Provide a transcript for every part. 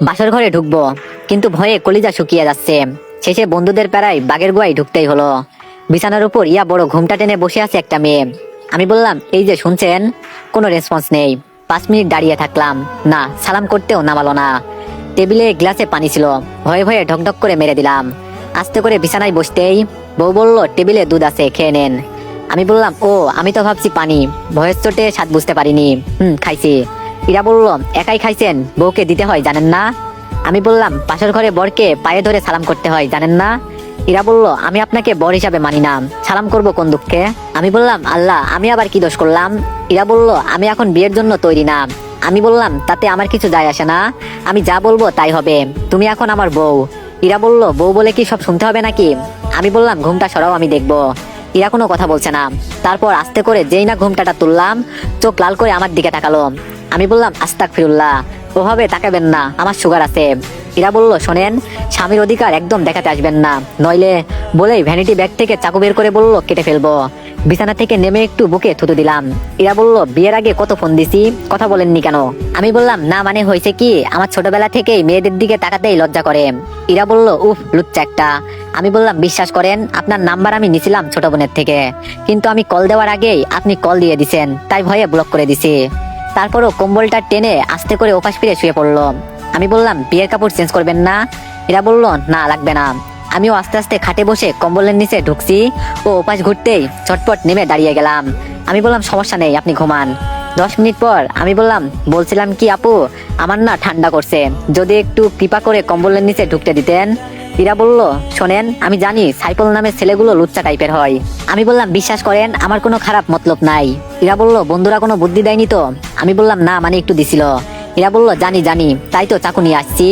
বাসর ঘরে ঢুকবো, কিন্তু ভয়ে কলিজা শুকিয়ে যাচ্ছে। শেষে বন্ধুদের প্যারায় বাগের গোয়ায় ঢুকতেই হলো। বিছানার উপর ইয়া বড় ঘুমটা টেনে বসে আছে একটা মেয়ে। আমি বললাম, এই যে শুনছেন? কোনো রেসপন্স নেই। 5 মিনিট দাঁড়িয়ে থাকলাম, না সালাম করতেও নামালো না। টেবিলে গ্লাসে পানি ছিল, ভয়ে ভয়ে ঢকঢক করে মেরে দিলাম। আস্তে করে বিছানায় বসতেই বউ বলল, টেবিলে দুধ আছে, খেয়ে নেন। আমি বললাম, ও আমি তো ভাবছি পানি। ভয়ের চোটে স্বাদ বুঝতে পারিনি। খাইছি। ইরা বলল, একাই খাইছেন? বউকে দিতে হয় জানেন না? আমি বললাম, পাশের ঘরে বরকে পায়ে ধরে সালাম করতে হয় জানেন না? ইরা বলল, আমি আপনাকে বর হিসাবে মানি না, সালাম করব কোন দুঃখে? আমি বললাম, আল্লাহ আমি আবার কি দোষ করলাম? ইরা বলল, আমি এখন বিয়ের জন্য তৈরি না। আমি বললাম, তাতে আমার কিছু যায় আসে না, আমি যা বলবো তাই হবে, তুমি এখন আমার বউ। ইরা বলল, বউ বলে কি সব শুনতে হবে নাকি? আমি বললাম, ঘুমটা সরাও, আমি দেখবো। ইরা কোনো কথা বলছে না। তারপর আস্তে করে যেই না ঘুমটাটা তুললাম, চোখ লাল করে আমার দিকে তাকালো। আমি বললাম, আস্তাগফিরুল্লাহ, ওভাবে তাকাবেন না, আমার সুগার আছে। ইরা বলল, শোনেন, স্বামীর অধিকার একদম দেখাতে আসবেন না, নইলে। বলেই ভ্যানিটি ব্যাগ থেকে চাকু বের করে বলল, কেটে ফেলবো। বিছানা থেকে নেমে একটু বুকে থুতু দিলাম। ইরা বলল, বিয়ের আগে কত ফোন দিছি, কথা বলেননি কেন? আমি বললাম, না মানে হয়েছে কি, আমার ছোটবেলা থেকেই মেয়েদের দিকে তাকাতেই লজ্জা করে। ইরা বলল, উফ লুচ্চা একটা। আমি বললাম, বিশ্বাস করেন, আপনার নাম্বার আমি নিছিলাম ছোট বোনের থেকে, কিন্তু আমি কল দেওয়ার আগেই আপনি কল দিয়ে দিছেন, তাই ভয়ে ব্লক করে দিছি। তারপরও কম্বলটা টেনে আস্তে করে ওপাশ ফিরে শুয়ে পড়লো। আমি বললাম, বিয়ের কাপড় চেঞ্জ করবেন না? এরা বলল, না লাগবে না। আমিও আস্তে আস্তে খাটে বসে কম্বলের নিচে ঢুকছি, ও ওপাশ ঘুরতেই চটপট নেমে দাঁড়িয়ে গেলাম। আমি বললাম, সমস্যা নেই, আপনি ঘুমান। 10 মিনিট পর আমি বললাম, বলছিলাম কি আপু, আমার না ঠান্ডা করছে, যদি একটু কৃপা করে কম্বলের নিচে ঢুকতে দিতেন। ইরা বলল, শোনেন, আমি জানি সাইফল নামের ছেলেগুলো লুচ্চা টাইপের হয়। আমি বললাম, বিশ্বাস করেন, আমার কোনো খারাপ মতলব নাই। ইরা বলল, বন্ধুরা কোনো বুদ্ধি দেয়নি তো? আমি বললাম, না মানে একটু দিছিল। এরা বলল, জানি জানি, তাই তো চাকু নিয়ে আসছি।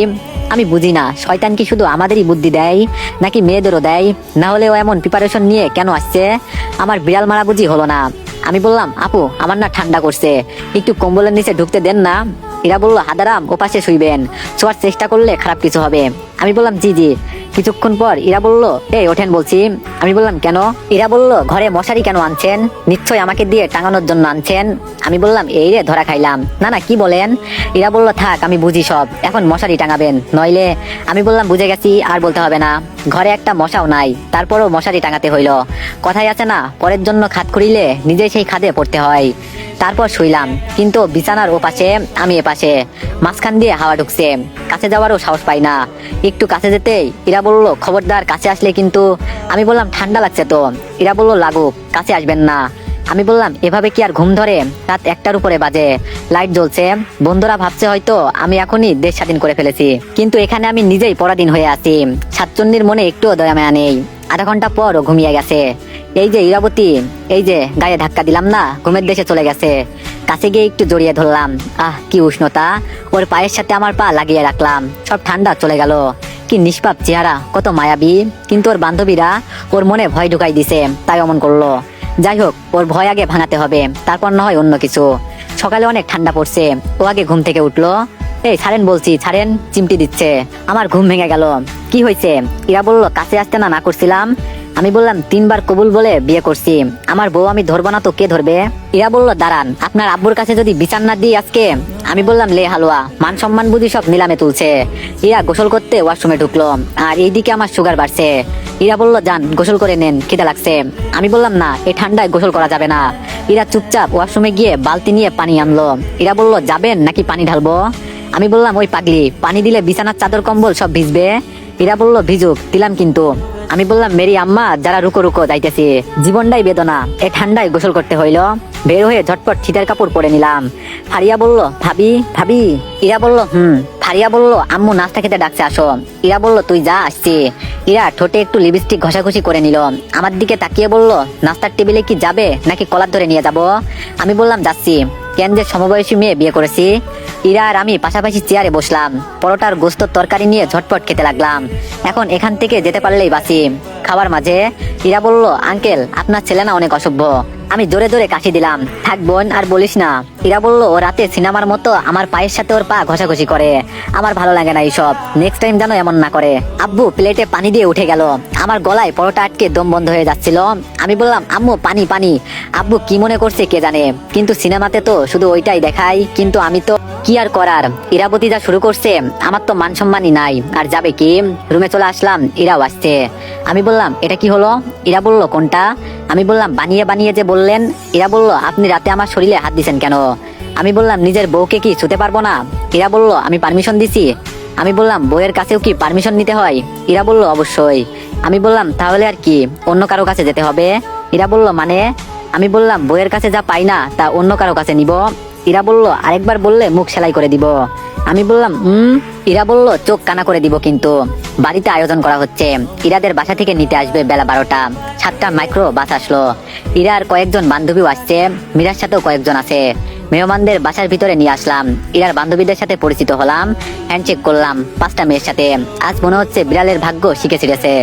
আমি বুঝি না, শয়তান কি শুধু আমাদেরই বুদ্ধি দেয় নাকি মেয়েদেরও দেয়? না হলে ও এমন প্রিপারেশন নিয়ে কেন আসছে? আমার বিড়াল মারা বুঝি হলো না। আমি বললাম, আপু আমার না ঠান্ডা করছে, একটু কম্বলের নিচে ঢুকতে দেন না। এরা বলল, হাদারাম, ও পাশে শুইবেন, শোয়ার চেষ্টা করলে খারাপ কিছু হবে। আমি বললাম, জি জি। কিছুক্ষণ পর ইরা বলল, এই ওঠেন বলছি। আমি বললাম, কেন? ইরা বলল, ঘরে মশারি কেন আনছেন? নিশ্চয়ই আমাকে দিয়ে টাঙানোর জন্য আনছেন। আমি বললাম, এই রে ধরা খাইলাম। না না, কি বলেন? ইরা বলল, থাক আমি বুঝি সব, এখন মশারি টাঙাবেন নইলে। আমি বললাম, বুঝে গেছি, আর বলতে হবে না। ঘরে একটা মশাও নাই, তারপরও মশারি টাঙাতে হইল। কথাই আছে না, পরের জন্য খাদ খুঁড়িলে নিজেই সেই খাদে পড়তে হয়। তারপর শুইলাম, কিন্তু বিছানার ও পাশে, আমি এ পাশে, মাঝখান দিয়ে হাওয়া ঢুকছে, কাছে যাওয়ারও সাহস পাই না। একটু কাছে যেতেই ইরা বলল, খবরদার কাছে আসলে কিন্তু। আমি বললাম, ঠান্ডা লাগছে তো। ইরা বলল, লাগুক, কাছে আসবেন না। আমি বললাম, এভাবে কি আর ঘুম ধরে? রাত 1টার উপরে বাজে, লাইট জ্বলছে, বন্ধুরা ভাবছে হয়তো আমি এখনই দেশ স্বাধীন করে ফেলেছি, কিন্তু এখানে আমি নিজেই পরাধীন হয়ে আছি। সাতচন্নির মনে একটুও দয়া মায়া নেই। আধা ঘন্টা পর ও ঘুমিয়ে গেছে। এই যে ইরাবতী, এই যে গায়ে ধাক্কা দিলাম না, ঘুমের দেশে চলে গেছে। কাছে গিয়ে একটু জড়িয়ে ধরলাম, আহ কি উষ্ণতা! ওর পায়ের সাথে আমার পা লাগিয়ে রাখলাম, সব ঠান্ডা চলে গেল। কি নিষ্পাপ চেহারা, কত মায়াবী! কিন্তু ওর বান্ধবীরা ওর মনে ভয় ঢুকাই দিছে, তাই অমন করলো। যাই হোক, ওর ভয় আগে ভাঙাতে হবে, তারপর না হয় অন্য কিছু। সকালে অনেক ঠান্ডা পড়ছে, ও আগে ঘুম থেকে উঠলো। এই ছাড়েন বলছি, ছাড়েন, চিমটি দিচ্ছে। আমার ঘুম ভেঙে গেল। কি হয়েছে? ইরা বলল, কাছে আসতে না না করছিলাম। আমি বললাম, 3বার কবুল বলে বিয়ে করছি, আমার বউ আমি ধরবো না তো কে ধরবে? ইরা বলল, দাঁড়ান, আপনার আব্বুর কাছে যদি বিচার না দিই আজকে। আমি বললাম, লে হালুয়া, মান সম্মান বুঝি সব নিলামে তুলছে। ইরা গোসল করতে ওয়াশরুমে ঢুকলো, আর এইদিকে আমার সুগার বাড়ছে। ইরা বলল, যান গোসল করে নেন, খিদে লাগছে। আমি বললাম, না, এই ঠান্ডায় গোসল করা যাবে না। ইরা চুপচাপ ওয়াশরুমে গিয়ে বালতি নিয়ে পানি আনলো। ইরা বলল, যাবেন নাকি পানি ঢালবো? আমি বললাম, ওই পাগলি, পানি দিলে বিছানার চাদর কম্বল সব ভিজবে। ইরা বলল, ভিজুক, দিলাম কিন্তু। আমি বললাম, মেরি আম্মা, যারা রুকো রুকো যাইতেছি, জীবনটাই বেদনা, এই ঠান্ডায় গোসল করতে হইল। বের হয়ে ঝটপট শীতের কাপড় পরে নিলাম। ফারিয়া বলল, ভাবি ভাবি। ইরা বলল, ফারিয়া বলল, আম্মু নাস্তা খেতে ডাকছে, আসো। ইরা বলল, তুই যা, আসছি। ইরা ঠোঁটে একটু লিপস্টিক ঘষাঘষি করে নিল, আমার দিকে তাকিয়ে বলল, নাস্তার টেবিলে কি যাবে নাকি কলার ধরে নিয়ে যাব? আমি বললাম, যাচ্ছি। কেন যে সমবয়সী মেয়ে বিয়ে করেছি। ইরা আর আমি পাশাপাশি চেয়ারে বসলাম, পরোটার গোস্তর তরকারি নিয়ে ঝটপট খেতে লাগলাম। এখন এখান থেকে যেতে পারলেই বাঁচি। খাবার মাঝে ইরা বলল, আঙ্কেল আপনার ছেলে না অনেক অসভ্য, আমি জোরে জোরে কাশি দিলাম। থাক বোন, আর বলিস না। ইরা বলল, ও রাতে সিনেমার মতো আমার পায়ের সাথে ওর পা ঘষাঘষি করে, আমার ভালো লাগে না এইসব, নেক্সট টাইম যেন এমন না করে। আব্বু প্লেটে পানি দিয়ে উঠে গেল, আমার গলায় পরোটা আটকে দম বন্ধ হয়ে যাচ্ছিল। আমি বললাম, আম্মু পানি পানি। আব্বু কি মনে করছে কে জানে, কিন্তু সিনেমাতে তো শুধু ওইটাই দেখায়, কিন্তু আমি তো কি আর করার। ইরাবতী যা শুরু করছে, আমার তো মান সম্মানই নাই, আর যাবে কি। রুমে চলে আসলাম, ইরাও আসছে। আমি বললাম, এটা কি হলো? ইরা বলল, কোনটা? আমি বললাম, বানিয়ে বানিয়ে যে বললেন। ইরা বলল, আপনি রাতে আমার শরীরে হাত দিছেন কেন? আমি বললাম, নিজের বউকে কি ছুতে পারবো না? ইরা বলল, আমি পারমিশন দিছি। আমি বললাম, বউয়ের কাছেও কি পারমিশন নিতে হয়? ইরা বলল, অবশ্যই। আমি বললাম, তাহলে আর কি, অন্য কারো কাছে যেতে হবে? ইরা বলল, মানে? আমি বললাম, বউয়ের কাছে যা পাই না তা অন্য কারো কাছে নিব। ইরা বলল, আরেকবার বললে মুখ সেলাই করে দিব। আমি বললাম, ইরা বলল, চোখ কানা করে দিব। কিন্তু বাড়িতে আয়োজন করা হচ্ছে, ইরাদের বাসা থেকে নিতে আসবে বেলা 12টা। 7টা মাইক্রো বাস আসলো। ইরার কয়েকজন বান্ধবীও আসছে, মীরার সাথেও কয়েকজন আছে। মেহমানদের বাসার ভিতরে নিয়ে আসলাম, ইরার বান্ধবীদের সাথে পরিচিত হলাম, হ্যান্ডশেক করলাম 5টা মেয়ের সাথে। আজ মনে হচ্ছে বিড়ালের ভাগ্য শিখে ছিড়েছে।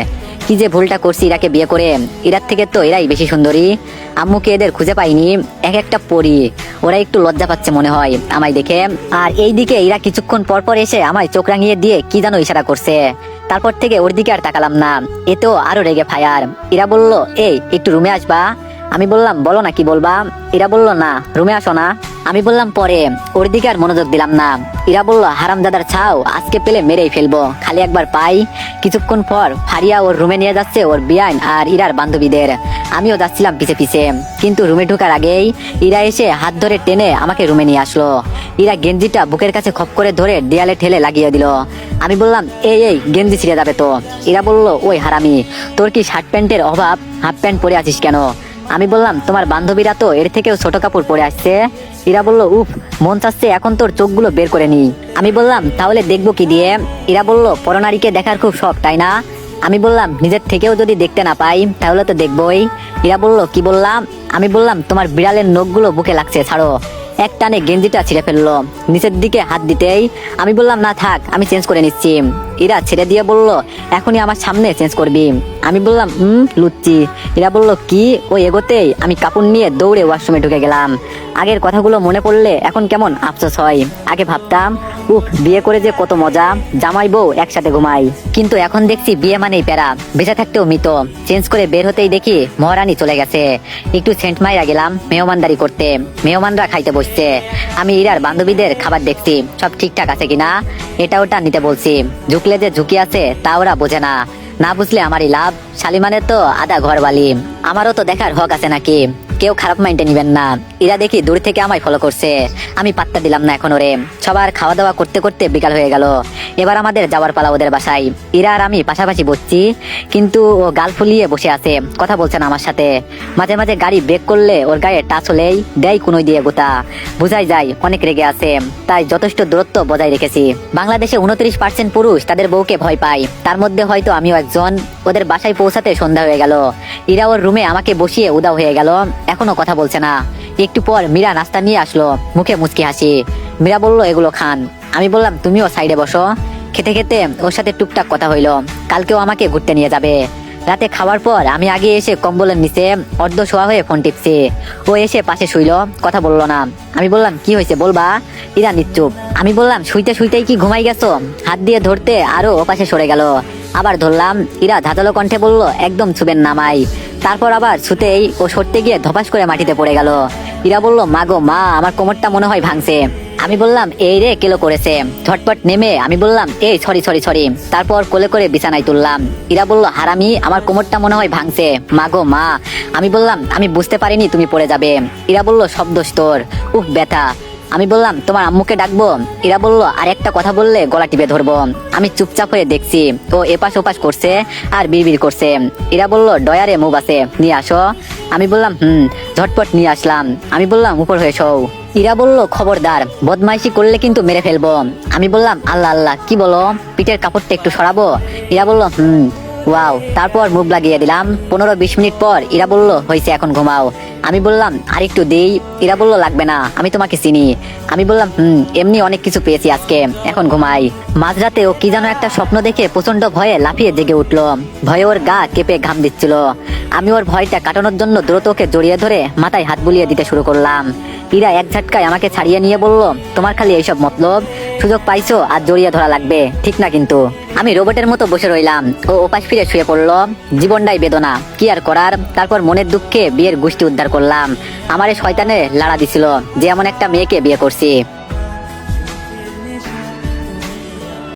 কি যে ভুলটা করছি ইরাকে বিয়ে করে, ইরার থেকে তো এরাই বেশি সুন্দরী। আম্মুকে এদের খুঁজে পাইনি, এক একটা পরি। ওরা একটু লজ্জা পাচ্ছে মনে হয় আমায় দেখে। আর এইদিকে ইরা কিছুক্ষণ পর পর এসে আমায় চোখ রাঙিয়ে দিয়ে কি যেন ইশারা করছে। তারপর থেকে ওর দিকে আর তাকালাম না, এতেও আরো রেগে ফায়ার। ইরা বলল, এই একটু রুমে আসবা। আমি বললাম, বলো না কি বলবা। ইরা বলল, না রুমে আসো না। আমি বললাম, পরে। ওর দিকে আর মনোযোগ দিলাম না। ইরা বলল, হারামজাদার ছাও, আজকে পেলে মেরেই ফেলবো, খালি একবার পাই। কিছুক্ষণ পর ফারিয়া ওর রুমে নিয়ে যাচ্ছে ওর বিয়ান আর ইরার বান্ধবীদের। আমিও যাচ্ছিলাম পিছে পিছে, কিন্তু রুমে ঢোকার আগেই ইরা এসে হাত ধরে টেনে আমাকে রুমে নিয়ে আসলো। ইরা গেঞ্জিটা বুকের কাছে খপ করে ধরে দেয়ালে ঠেলে লাগিয়ে দিল। আমি বললাম, এই এই গেঞ্জি ছিঁড়ে যাবে তো। ইরা বলল, ওই হারামি, তোর কি শার্ট প্যান্টের অভাব? হাফ প্যান্ট পরে আছিস কেন? আমি বললাম, তোমার বান্ধবীরা তো এর থেকেও ছোট কাপড় পরে আসছে। ইরা বলল, উফ, মন চাচ্ছে এখন তোর চোখগুলো বের করে নি। আমি বললাম, তাহলে দেখবো কি দিয়ে? ইরা বলল, পরনারীকে দেখার খুব শখ, তাই না? আমি বললাম, নিজের থেকেও যদি দেখতে না পাই তাহলে তো দেখবই। ইরা বলল, কি বললাম? আমি বললাম, তোমার বিড়ালের নখগুলো বুকে লাগছে, ছাড়ো। এক টানে গেঞ্জিটা ছিঁড়ে ফেললো, নিচের দিকে হাত দিতেই আমি বললাম, না থাক, আমি চেঞ্জ করে নিচ্ছি। ইরা ছেড়ে দিয়ে বলল, এখনই আমার সামনে চেঞ্জ করবি। আমি বললাম, লুচ্ছি। ইরা বলল, কি? ওই এগোতেই আমি কাপড় নিয়ে দৌড়ে ওয়াশরুমে ঢুকে গেলাম। আগের কথাগুলো মনে পড়লে এখন কেমন আফসোস হয়। আগে ভাবতাম, উফ, বিয়ে করে যে কত মজা, জামাই বউ একসাথে ঘুমাই। কিন্তু এখন দেখছি বিয়ে মানেই প্যারা, বেঁচে থাকতেও মৃত। চেঞ্জ করে বের হতেই দেখি মহারানী চলে গেছে। একটু সেন্ট মাইরা গেলাম মেহমানদারি করতে, মেহমানরা খাইতে বসছে। আমি ইরার বান্ধবীদের খাবার দেখছি, সব ঠিকঠাক আছে কিনা এটা ওটা নিতে বলছি। ঝুঁকলে যে ঝুঁকি আছে তা ওরা বোঝে না, না বুঝলে আমারই লাভ। শালিমানের তো আধা ঘর বালি, আমারও তো দেখার হক আছে নাকি। কেউ খারাপ মাইন্ডে নিবেন না। ইরা দেখি দূর থেকে আমায় ফলো করছে, আমি পাত্তা দিলাম না এখন ওরে। সবার খাওয়া দাওয়া করতে করতে বিকাল হয়ে গেল। এবার আমাদের যাওয়ার পালা ওদের বাসায়। ইরা আর আমি পাশাপাশি বসছি, কিন্তু ও গাল ফুলিয়ে বসে আছে, কথা বলছে না আমার সাথে। মাঝে মাঝে গাড়ি ব্রেক করলে ওর গায়ে টাচ হলেই দেয় কুনোই দিয়ে গোতা, বুঝাই যায় অনেক রেগে আছে। তাই যথেষ্ট দূরত্ব বজায় রেখেছি। বাংলাদেশে 29% পুরুষ তাদের বউকে ভয় পায়, তার মধ্যে হয়তো আমিও একজন। ওদের বাসায় পৌঁছাতে সন্ধ্যা হয়ে গেল। ইরা ওর রুমে আমাকে বসিয়ে উদাও হয়ে গেল, এখনো কথা বলছে না। একটু পর মীরা নাস্তা নিয়ে আসলো, মুখে মুচকি হাসি। মীরা বলল, এগুলো খান। আমি বললাম, তুমিও সাইডে বসো। খেতে খেতে ওর সাথে টুকটাক কথা হইলো, কালকেও আমাকে ঘুরতে নিয়ে যাবে। রাতে খাওয়ার পর আমি আগে এসে কম্বলের নিচে অর্ধ শোয়া হয়ে ফোন টিপছি। ও এসে পাশে শুইলো, কথা বললো না। আমি বললাম, কি হয়েছে বলবা? ইরা নিশ্চুপ। আমি বললাম, শুইতে শুইতেই কি ঘুমাই গেছো? হাত দিয়ে ধরতে আরো ও পাশে সরে গেল। আবার ধরলাম। ইরা ধাঁধালো কণ্ঠে বলল, একদম ছুবেন নামাই। তারপর আবার ছুতেই ও সরতে গিয়ে ধপাস করে মাটিতে পড়ে গেল। ইরা বলল, মা গো মা, আমার কোমরটা মনে হয় ভাঙছে। আমি বললাম, এই রে কেলো করেছে। ঝটপট নেমে আমি বললাম, এই সরি সরি সরি। তারপর কোলে করে বিছানায় তুললাম। ইরা বলল, হারামি, আমার কোমরটা মনে হয় ভাঙছে, মা গো মা। আমি বললাম, আমি বুঝতে পারিনি তুমি পড়ে যাবে। ইরা বলল, সব দোষ তোর, উফ ব্যথা। আমি বললাম, তোমার আম্মুকে ডাকবো? ইরা বলল, আর একটা কথা বললে গলা টিপে ধরবো। আমি চুপচাপ হয়ে দেখছি, ও এপাশ ওপাশ করছে আর বিড়বিড় করছে। ইরা বলল, ডয়ারে মুভ আছে, নিয়ে আসো। আমি বললাম, ঝটপট নিয়ে আসলাম। আমি বললাম, উপর হয়ে শোও। ইরা বলল, খবরদার, বদমাইশি করলে কিন্তু মেরে ফেলবো। আমি বললাম, আল্লাহ আল্লাহ, কি বলো? পিঠের কাপড়টা একটু সরাবো? ইরা বলল, ওয়াও। তারপর মুভ লাগিয়ে দিলাম। 15-20 মিনিট পর ইরা বলল, হয়েছে, এখন ঘুমাও। আমি বললাম আর একটু দেই। ইরা বলল লাগবে না, আমি তোমাকে চিনি। আমি বললাম এমনি অনেক কিছু পেয়েছি আজকে, এখন ঘুমাই। মাঝরাতে ও কি যেন একটা স্বপ্ন দেখে প্রচন্ড ভয়ে লাফিয়ে জেগে উঠলো। ভয়ে ওর গা কেঁপে ঘাম দিচ্ছিল। আমি ওর ভয়টা কাটানোর জন্য দ্রুত ওকে জড়িয়ে ধরে মাথায় হাত বুলিয়ে দিতে শুরু করলাম। ইরা এক ঝটকায় আমাকে ছাড়িয়ে নিয়ে বলল, তোমার খালি এইসব মতলব, সুযোগ পাইছো আর জড়িয়ে ধরা লাগবে, ঠিক না কিন্তু। আমি রোবটের মতো বসে রইলাম, ও ওপাশ ফিরে শুয়ে পড়লো। জীবনটাই বেদনা, কি আর করার। তারপর মনের দুঃখে বিয়ের গোষ্ঠী উদ্ধার করলাম। আমার এই শয়তানে লাড়া দিছিল যে এমন একটা মেয়েকে বিয়ে করছি।